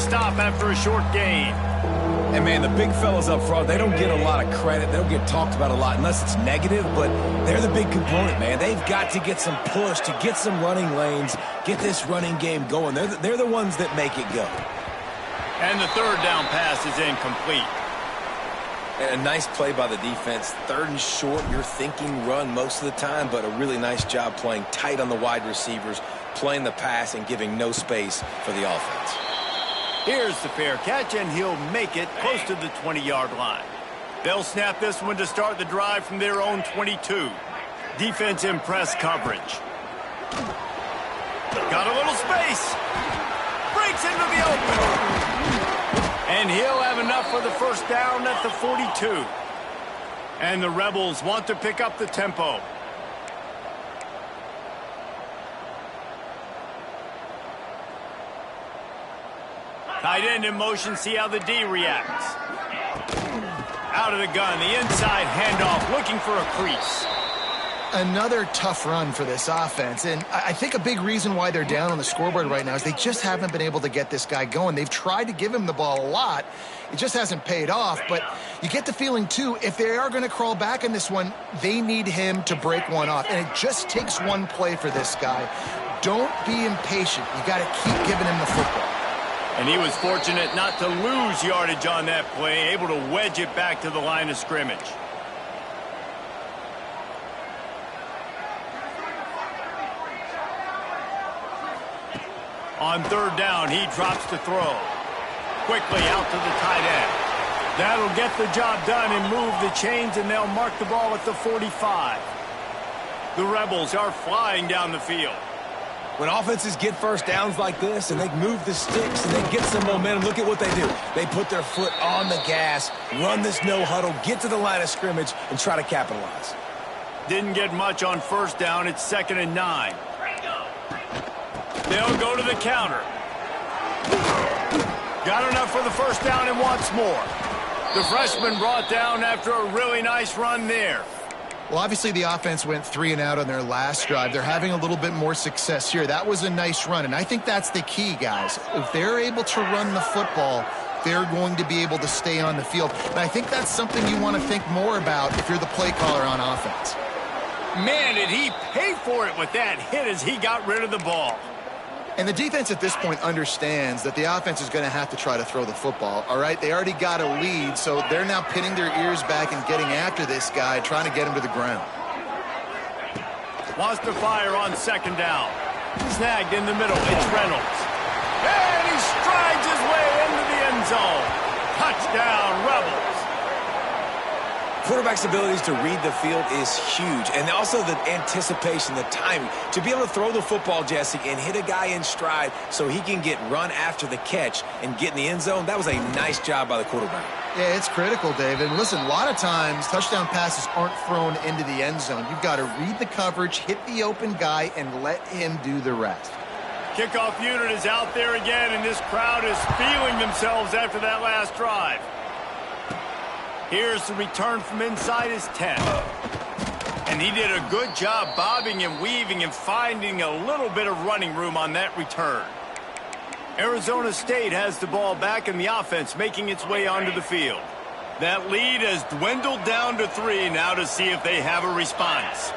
stop after a short gain. And, man, the big fellas up front, they don't get a lot of credit. They don't get talked about a lot unless it's negative, but they're the big component, man. They've got to get some push, to get some running lanes, get this running game going. They're the ones that make it go. And the third down pass is incomplete. And a nice play by the defense. Third and short, you're thinking run most of the time, but a really nice job playing tight on the wide receivers, playing the pass and giving no space for the offense. Here's the fair catch, and he'll make it close to the 20-yard line. They'll snap this one to start the drive from their own 22. Defense in press coverage. Got a little space. Breaks into the open. And he'll have enough for the first down at the 42. And the Rebels want to pick up the tempo. Tight end in motion, see how the D reacts. Out of the gun, the inside handoff, looking for a crease. Another tough run for this offense, and I think a big reason why they're down on the scoreboard right now is they just haven't been able to get this guy going. They've tried to give him the ball a lot. It just hasn't paid off, but you get the feeling, too, if they are going to crawl back in this one, they need him to break one off, and it just takes one play for this guy. Don't be impatient. You got to keep giving him the football. And he was fortunate not to lose yardage on that play, able to wedge it back to the line of scrimmage. On third down, he drops to throw. Quickly out to the tight end. That'll get the job done and move the chains, and they'll mark the ball at the 45. The Rebels are flying down the field. When offenses get first downs like this and they move the sticks and they get some momentum, look at what they do. They put their foot on the gas, run this no huddle, get to the line of scrimmage, and try to capitalize. Didn't get much on first down. It's 2nd and 9. They'll go to the counter. Got enough for the first down and wants more. The freshman brought down after a really nice run there. Well, obviously the offense went 3 and out on their last drive. They're having a little bit more success here. That was a nice run, and I think that's the key, guys. If they're able to run the football, they're going to be able to stay on the field. And I think that's something you want to think more about if you're the play caller on offense. Man, did he pay for it with that hit as he got rid of the ball. And the defense at this point understands that the offense is going to have to try to throw the football, all right? They already got a lead, so they're now pinning their ears back and getting after this guy, trying to get him to the ground. Wants to fire on 2nd down. Snagged in the middle. It's Reynolds. And he strides his way into the end zone. Touchdown, Rebels. Quarterback's abilities to read the field is huge, and also the anticipation, the timing. To be able to throw the football, Jesse, and hit a guy in stride so he can get run after the catch and get in the end zone, that was a nice job by the quarterback. Yeah, it's critical, David. And listen, a lot of times touchdown passes aren't thrown into the end zone. You've got to read the coverage, hit the open guy, and let him do the rest. Kickoff unit is out there again, and this crowd is feeling themselves after that last drive. Here's the return from inside his 10. And he did a good job bobbing and weaving and finding a little bit of running room on that return. Arizona State has the ball back and the offense making its way onto the field. That lead has dwindled down to 3 now to see if they have a response.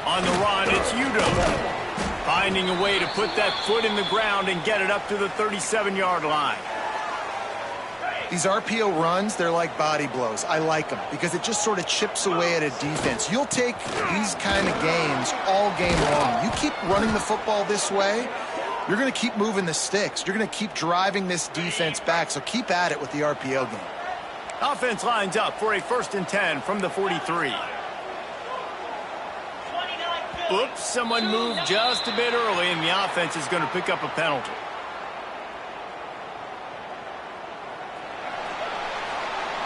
On the run, it's Udo. Finding a way to put that foot in the ground and get it up to the 37-yard line. These RPO runs, they're like body blows. I like them because it just sort of chips away at a defense. You'll take these kind of games all game long. You keep running the football this way, you're going to keep moving the sticks. You're going to keep driving this defense back, so keep at it with the RPO game. Offense lines up for a 1st and 10 from the 43. Oops, someone moved just a bit early, and the offense is going to pick up a penalty.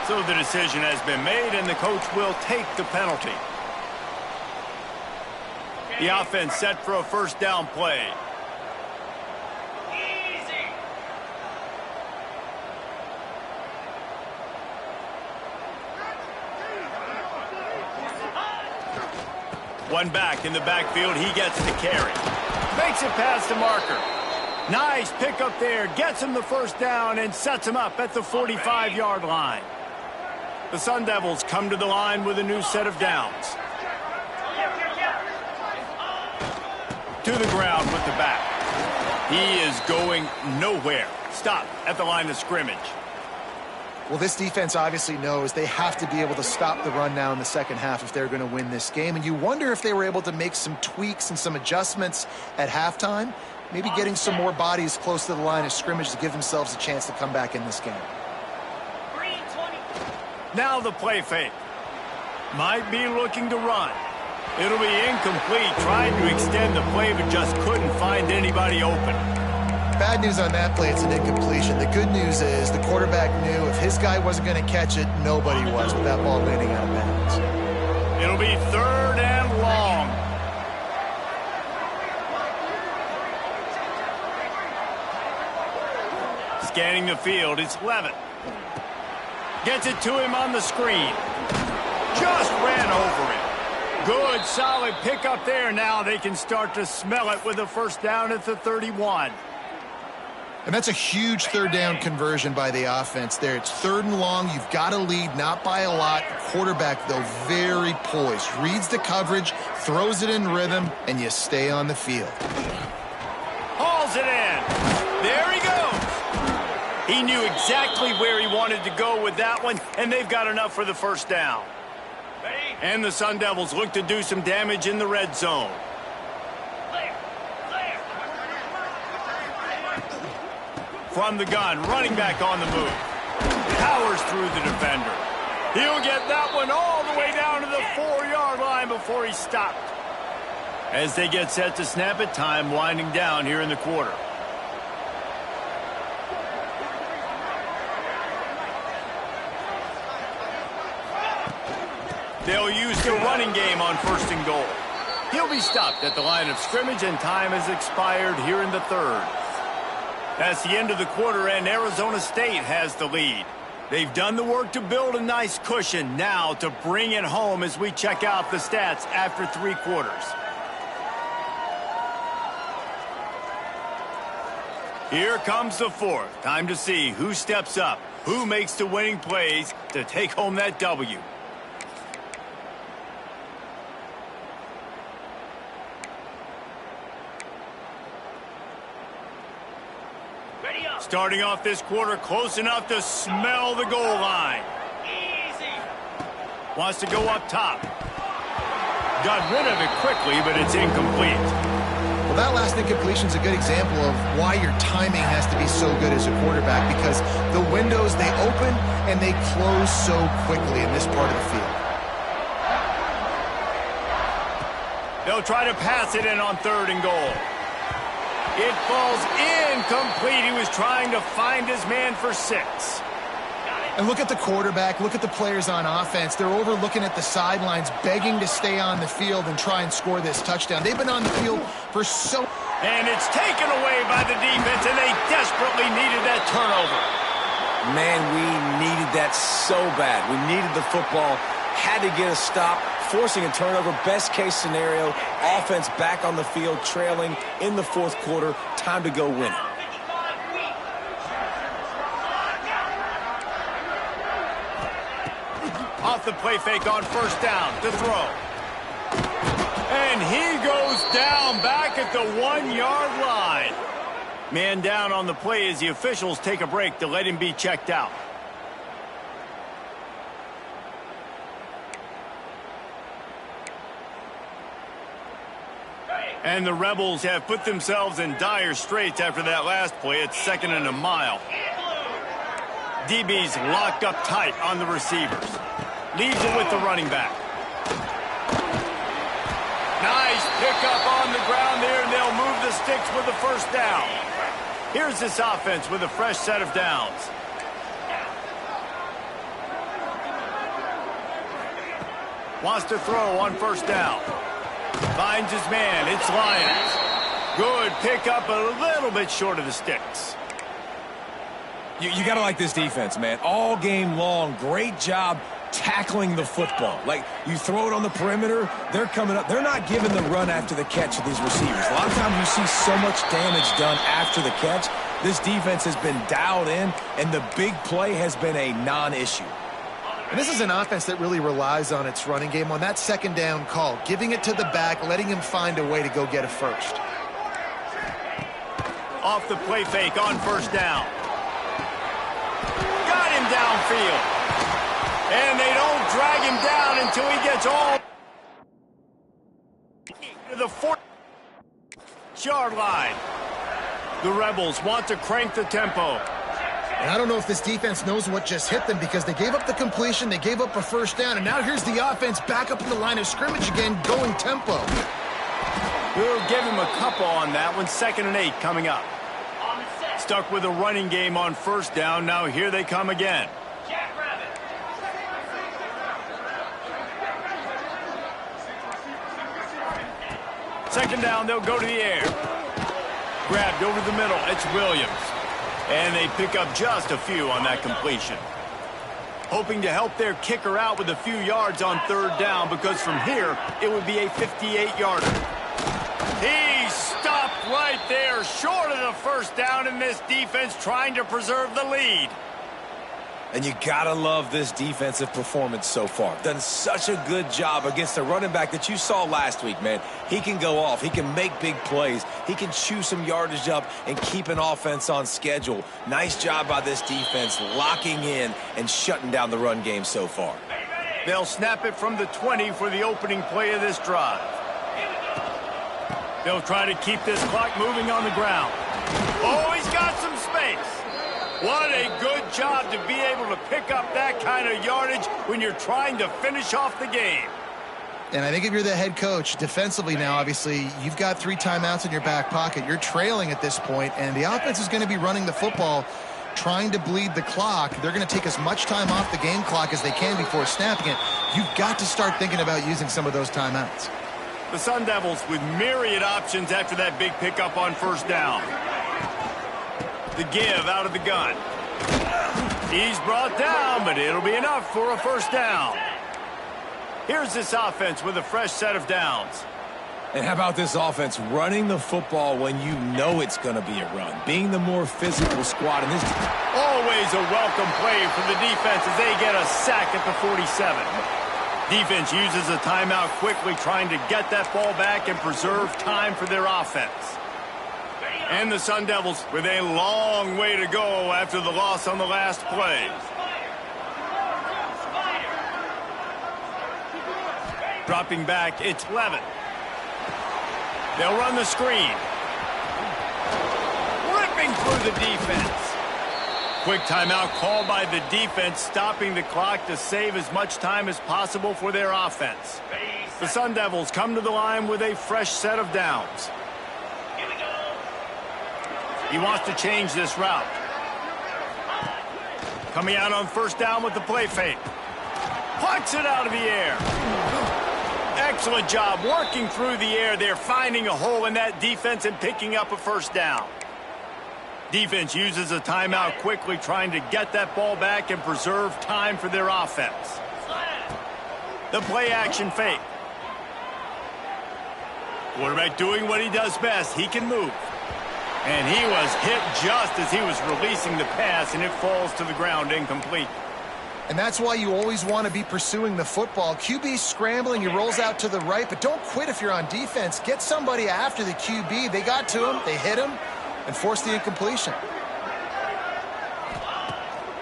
So the decision has been made, and the coach will take the penalty. The offense set for a first down play. One back in the backfield. He gets the carry. Makes it past the marker. Nice pickup there. Gets him the first down and sets him up at the 45-yard line. The Sun Devils come to the line with a new set of downs. To the ground with the back. He is going nowhere. Stop at the line of scrimmage. Well, this defense obviously knows they have to be able to stop the run now in the second half if they're going to win this game. And you wonder if they were able to make some tweaks and some adjustments at halftime, maybe getting some more bodies close to the line of scrimmage to give themselves a chance to come back in this game. Now the play fake. Might be looking to run. It'll be incomplete, trying to extend the play, but just couldn't find anybody open. Bad news on that play, it's an incompletion. The good news is the quarterback knew if his guy wasn't going to catch it, nobody was with that ball landing out of bounds. It'll be 3rd and long. Scanning the field, it's Levitt. Gets it to him on the screen. Just ran over it. Good, solid pickup there. Now they can start to smell it with a first down at the 31. And that's a huge third down conversion by the offense there. It's 3rd and long. You've got a lead, not by a lot. The quarterback, though, very poised. Reads the coverage, throws it in rhythm, and you stay on the field. Hauls it in. There he goes. He knew exactly where he wanted to go with that one, and they've got enough for the first down. And the Sun Devils look to do some damage in the red zone. From the gun, running back on the move. Powers through the defender. He'll get that one all the way down to the 4-yard line before he stopped. As they get set to snap it, time winding down here in the quarter. They'll use the running game on 1st and goal. He'll be stopped at the line of scrimmage, and time has expired here in the 3rd. That's the end of the quarter, and Arizona State has the lead. They've done the work to build a nice cushion. Now to bring it home as we check out the stats after 3 quarters. Here comes the 4th. Time to see who steps up, who makes the winning plays to take home that W. Starting off this quarter close enough to smell the goal line. Easy. Wants to go up top. Got rid of it quickly, but it's incomplete. Well, that last incompletion is a good example of why your timing has to be so good as a quarterback, because the windows, they open and they close so quickly in this part of the field. They'll try to pass it in on 3rd and goal. It falls incomplete. He was trying to find his man for 6. And look at the quarterback. Look at the players on offense. They're over looking at the sidelines, begging to stay on the field and try and score this touchdown. They've been on the field for so... And it's taken away by the defense, and they desperately needed that turnover. Man, we needed that so bad. We needed the football. Had to get a stop. Forcing a turnover, best case scenario, offense back on the field, trailing in the 4th quarter, time to go win it. Off the play fake on 1st down to throw. And he goes down back at the 1-yard line. Man down on the play as the officials take a break to let him be checked out. And the Rebels have put themselves in dire straits after that last play. It's 2nd and a mile. DB's locked up tight on the receivers. Leaves it with the running back. Nice pickup on the ground there, and they'll move the sticks with the first down. Here's this offense with a fresh set of downs. Wants to throw on 1st down. Finds his man. It's Lyons. Good pickup, a little bit short of the sticks. You got to like this defense, man. All game long, great job tackling the football. Like, you throw it on the perimeter, they're coming up. They're not giving the run after the catch to these receivers. A lot of times you see so much damage done after the catch. This defense has been dialed in, and the big play has been a non-issue. And this is an offense that really relies on its running game on that second down call, giving it to the back, letting him find a way to go get a first. Off the play fake on first down. Got him downfield. And they don't drag him down until he gets all to the 4-yard line. The Rebels want to crank the tempo. And I don't know if this defense knows what just hit them because they gave up the completion, they gave up a first down, and now here's the offense back up in the line of scrimmage again, going tempo. We'll give him a couple on that one. 2nd and 8 coming up. Stuck with a running game on first down. Now here they come again. Second down, they'll go to the air. Grabbed over the middle. It's Williams. And they pick up just a few on that completion. Hoping to help their kicker out with a few yards on third down because from here, it would be a 58-yarder. He stopped right there, short of the first down, in this defense trying to preserve the lead. And you gotta love this defensive performance so far. Done such a good job against a running back that you saw last week, man. He can go off. He can make big plays. He can chew some yardage up and keep an offense on schedule. Nice job by this defense locking in and shutting down the run game so far. They'll snap it from the 20 for the opening play of this drive. They'll try to keep this clock moving on the ground. Oh, he's got some space. What a good job to be able to pick up that kind of yardage when you're trying to finish off the game. And I think if you're the head coach, defensively now, obviously, you've got 3 timeouts in your back pocket. You're trailing at this point, and the offense is going to be running the football, trying to bleed the clock. They're going to take as much time off the game clock as they can before snapping it. You've got to start thinking about using some of those timeouts. The Sun Devils with myriad options after that big pickup on first down. The give out of the gun. He's brought down, but it'll be enough for a first down. Here's this offense with a fresh set of downs. And how about this offense running the football when you know it's going to be a run? Being the more physical squad in this. Always a welcome play for the defense as they get a sack at the 47. Defense uses a timeout quickly, trying to get that ball back and preserve time for their offense. And the Sun Devils with a long way to go after the loss on the last play. Dropping back, it's Levin. They'll run the screen. Ripping through the defense. Quick timeout called by the defense, stopping the clock to save as much time as possible for their offense. The Sun Devils come to the line with a fresh set of downs. He wants to change this route. Coming out on first down with the play fake. Pucks it out of the air. Excellent job working through the air there, finding a hole in that defense and picking up a first down. Defense uses a timeout quickly, trying to get that ball back and preserve time for their offense. The play action fake. Quarterback doing what he does best. He can move. And he was hit just as he was releasing the pass, and it falls to the ground incomplete. And that's why you always want to be pursuing the football. QB scrambling, he rolls out to the right, but don't quit if you're on defense. Get somebody after the QB. They got to him, they hit him, and forced the incompletion.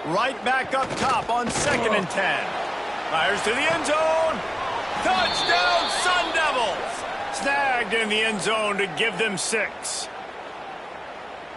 Right back up top on 2nd and 10. Fires to the end zone. Touchdown, Sun Devils. Snagged in the end zone to give them 6.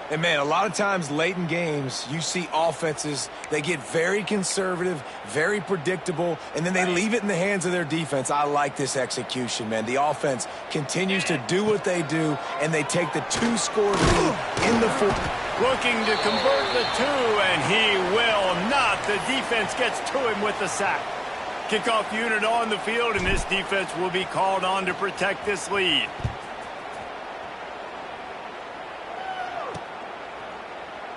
And, man, a lot of times late in games, you see offenses, they get very conservative, very predictable, and then they leave it in the hands of their defense. I like this execution, man. The offense continues to do what they do, and they take the 2-score lead in the fourth. Looking to convert the 2, and he will not. The defense gets to him with the sack. Kickoff unit on the field, and this defense will be called on to protect this lead.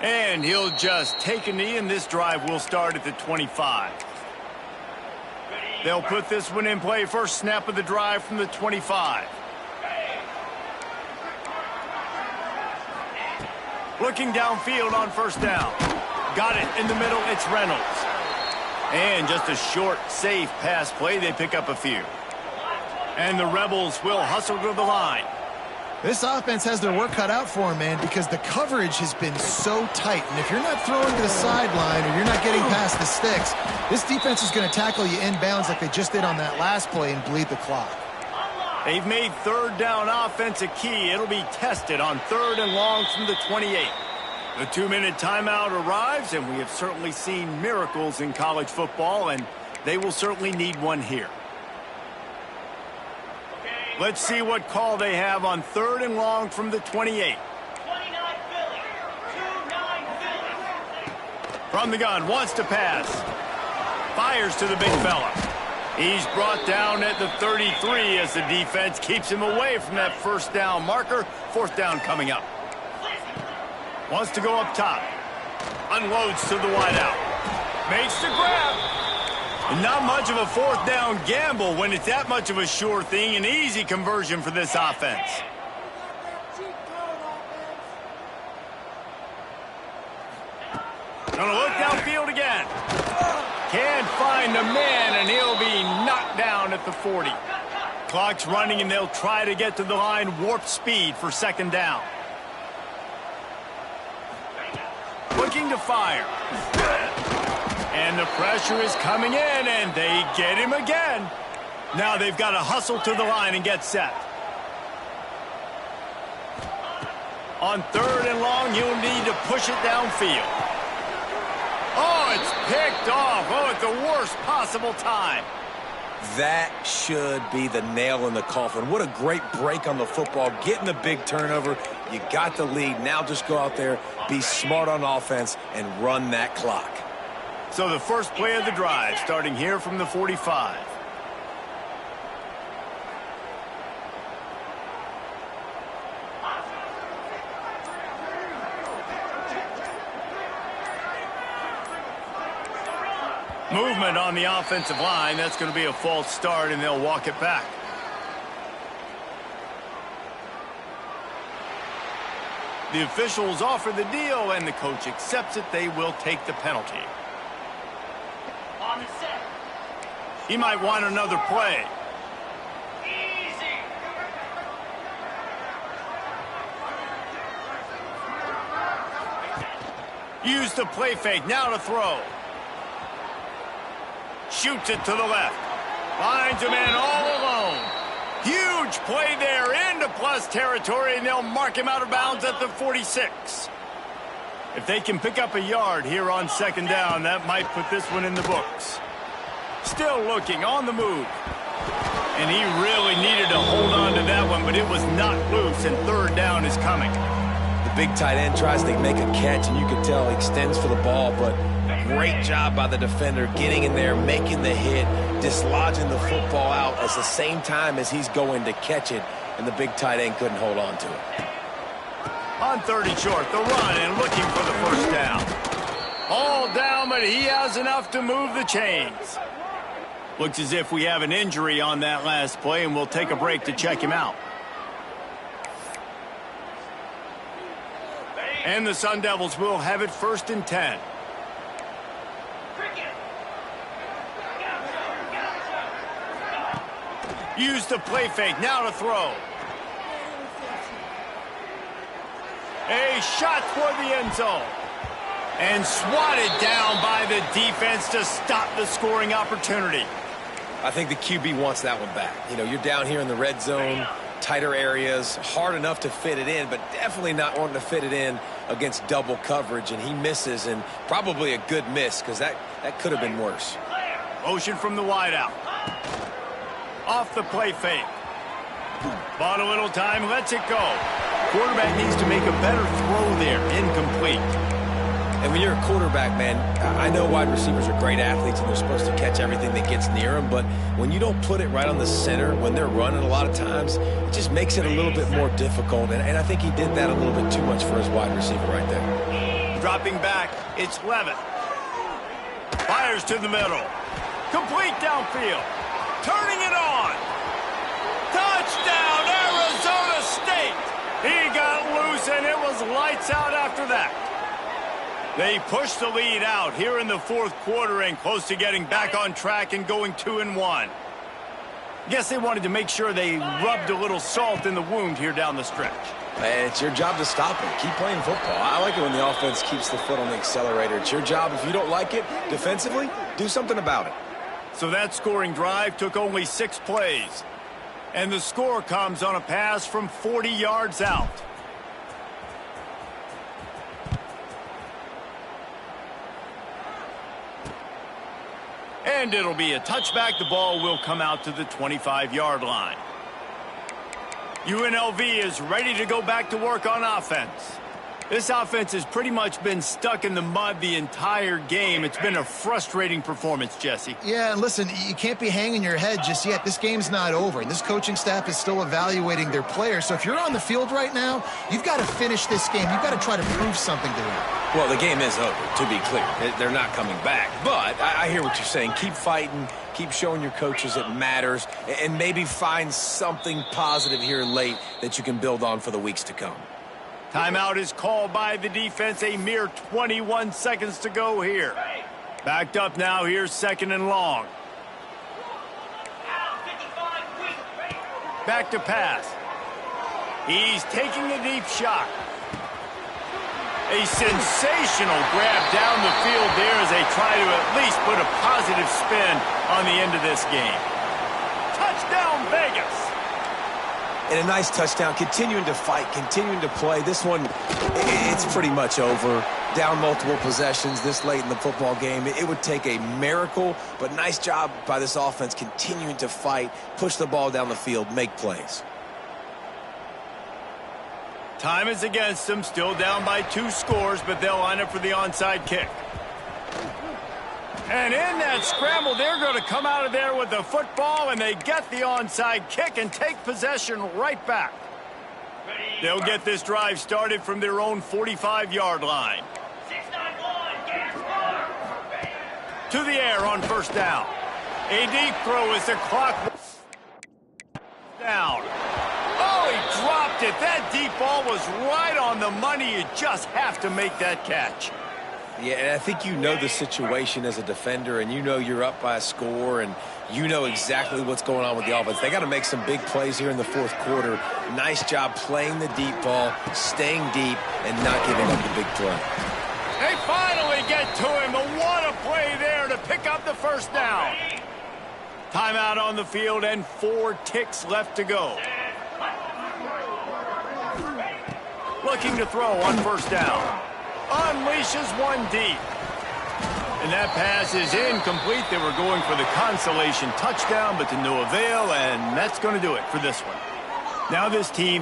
And he'll just take a knee, and this drive will start at the 25. They'll put this one in play first snap of the drive from the 25. Looking downfield on first down. Got it in the middle, it's Reynolds. And just a short, safe pass play, they pick up a few. And the Rebels will hustle to the line. This offense has their work cut out for them, man, because the coverage has been so tight. And if you're not throwing to the sideline or you're not getting past the sticks, this defense is going to tackle you inbounds like they just did on that last play and bleed the clock. They've made third down offense a key. It'll be tested on 3rd and long from the 28. The 2-minute timeout arrives, and we have certainly seen miracles in college football, and they will certainly need one here. Let's see what call they have on 3rd and long from the 28. From the gun, wants to pass. Fires to the big fella. He's brought down at the 33 as the defense keeps him away from that first down marker. 4th down coming up. Wants to go up top. Unloads to the wideout. Makes the grab. Not much of a 4th down gamble when it's that much of a sure thing. An easy conversion for this offense. Gonna look downfield again. Can't find the man, and he'll be knocked down at the 40. Clock's running, and they'll try to get to the line warp speed for 2nd down. Looking to fire. And the pressure is coming in, and they get him again. Now they've got to hustle to the line and get set. On 3rd and long, he'll need to push it downfield. Oh, it's picked off. Oh, at the worst possible time. That should be the nail in the coffin. What a great break on the football. Getting the big turnover. You got the lead. Now just go out there, be smart on offense, and run that clock. So the first play of the drive, starting here from the 45. Movement on the offensive line. That's going to be a false start, and they'll walk it back. The officials offer the deal, and the coach accepts it. They will take the penalty. On the set. He might want another play. Easy. Use the play fake. Now to throw. Shoots it to the left. Finds a man all alone. Huge play there into plus territory, and they'll mark him out of bounds at the 46. If they can pick up a yard here on 2nd down, that might put this one in the books. Still looking on the move. And he really needed to hold on to that one, but it was not loose, and 3rd down is coming. The big tight end tries to make a catch, and you can tell he extends for the ball, but great job by the defender getting in there, making the hit, dislodging the football out at the same time as he's going to catch it, and the big tight end couldn't hold on to it. On 30 short, the run, and looking for the first down. All down, but he has enough to move the chains. Looks as if we have an injury on that last play, and we'll take a break to check him out. And the Sun Devils will have it 1st and 10. Use the play fake, now to throw. A shot for the end zone. And swatted down by the defense to stop the scoring opportunity. I think the QB wants that one back. You know, you're down here in the red zone, tighter areas, hard enough to fit it in, but definitely not wanting to fit it in against double coverage, and he misses, and probably a good miss because that could have been worse. Motion from the wideout. Off the play fake. Bought a little time, lets it go. Quarterback needs to make a better throw there. Incomplete. And when you're a quarterback, man, I know wide receivers are great athletes and they're supposed to catch everything that gets near them, but when you don't put it right on the center, when they're running a lot of times, it just makes it a little bit more difficult, and I think he did that a little bit too much for his wide receiver right there. Dropping back, it's Levitt. Fires to the middle. Complete downfield. Turning it on. Touchdown, Arizona State. He got loose, and it was lights out after that. They pushed the lead out here in the fourth quarter and close to getting back on track and going 2-1. Guess they wanted to make sure they rubbed a little salt in the wound here down the stretch. Man, it's your job to stop him. Keep playing football. I like it when the offense keeps the foot on the accelerator. It's your job. If you don't like it defensively, do something about it. So that scoring drive took only 6 plays. And the score comes on a pass from 40 yards out. And it'll be a touchback. The ball will come out to the 25-yard line. UNLV is ready to go back to work on offense. This offense has pretty much been stuck in the mud the entire game. It's been a frustrating performance, Jesse. Yeah, and listen, you can't be hanging your head just yet. This game's not over, and this coaching staff is still evaluating their players. So if you're on the field right now, you've got to finish this game. You've got to try to prove something to them. Well, the game is over, to be clear. They're not coming back. But I hear what you're saying. Keep fighting. Keep showing your coaches it matters. And maybe find something positive here late that you can build on for the weeks to come. Timeout is called by the defense. A mere 21 seconds to go here. Backed up now. Here's 2nd and long. Back to pass. He's taking a deep shot. A sensational grab down the field there as they try to at least put a positive spin on the end of this game. Touchdown, Vegas. And a nice touchdown, continuing to fight, continuing to play. This one, it's pretty much over. Down multiple possessions this late in the football game. It would take a miracle, but nice job by this offense continuing to fight, push the ball down the field, make plays. Time is against them, still down by 2 scores, but they'll line up for the onside kick. And in that scramble, they're going to come out of there with the football, and they get the onside kick and take possession right back. They'll get this drive started from their own 45-yard line. To the air on 1st down. A deep throw as the clock down. Oh, he dropped it. That deep ball was right on the money. You just have to make that catch. Yeah, and I think you know the situation as a defender, and you know you're up by a score, and you know exactly what's going on with the offense. They got to make some big plays here in the fourth quarter. Nice job playing the deep ball, staying deep, and not giving up the big play. They finally get to him. What a play there to pick up the 1st down. Timeout on the field and 4 ticks left to go. Looking to throw on 1st down. Unleashes one deep. And that pass is incomplete. They were going for the consolation touchdown, but to no avail, and that's going to do it for this one. Now this team